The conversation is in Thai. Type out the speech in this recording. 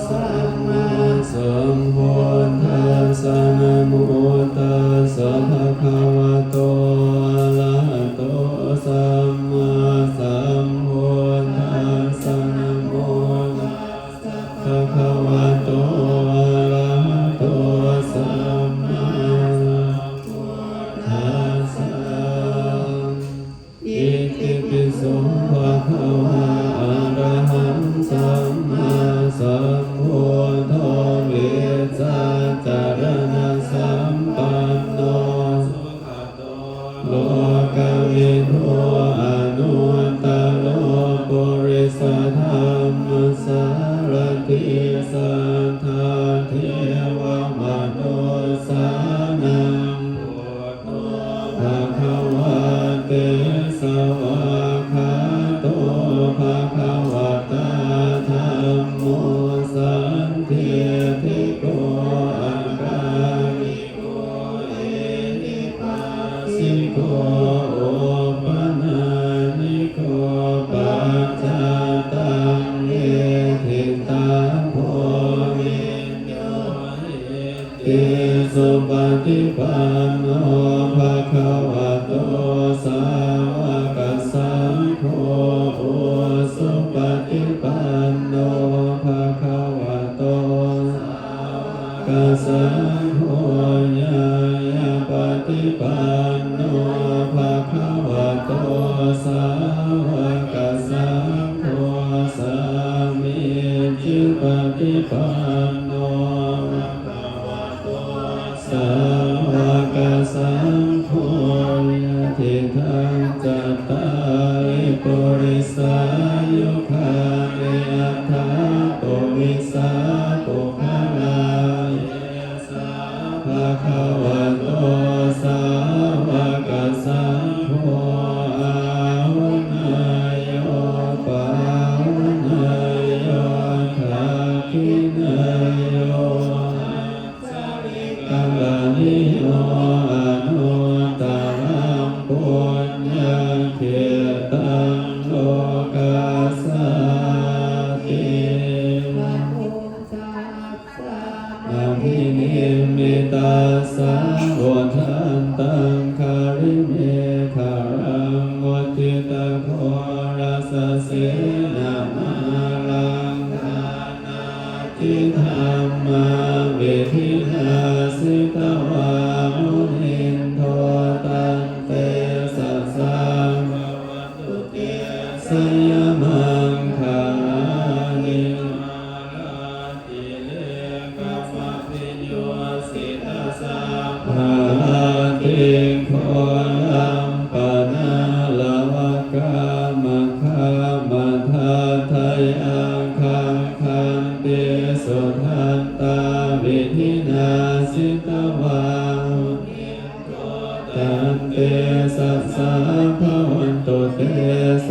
สัมมาสัมพุทธัสสะนะโมตัสสะภะคะวะโตอะระหะโตสัมมาสัมพุทธัสสะนะโมตัสสะภะคะวะโตอะระหะโตสัมมาสัมพุทธัสสะอิติปิโสภะคะวะอะระหังสัมมาสัมพุทโธเวสสัจจารณะสัมปันโนสุขโตโลกวิทูอนุตตโรปุริสธรรมสารติสัทธาเทวมนุสานังพุทโธภะคะวะเตสวะคะโตภะคะวะตาธัมโมสันทิฏฐิโกอาการิโกเอหิปัสสิโกโอปนานิโกปัจจตังเอหิตาโพวิญโยติสุปฏิปันโนภะคะวะโตสาวกสังโฆสุปฏิปันโนภะคะวะโตสาวกสังโฆญาณปฏิปันโนภะคะวะโตสาวกสังโฆสามีจิปฏิปันโนภะคะวะโตสาวกสังโฆญาติทังจัตตาริปุริสายุคาเนอัตถาปุริสาปุคลาเยสาภะคะวะโตสาวกสังโฆอาวนาโยปาวนาโยทักขินาโยกัลลานิโยอนุตตรังปุญญเขตังโลกัสสติอภินิมมิตัสสะโอทันตังคาริเมฆารังวัตติตะโครัสเสนามาลังทานาทิธรรมาเวทินาสิตวามุนินโทตันเตสัสสังภวัตุเตสยมังคานิมาลาติเลกฟะติโยสิตาสาภาติโคลัมปนาลวกามคามทัทยังคังคันติสุทันตาวิธินาสิตวามุนิโตตันเตสัสสะภวันตุเตส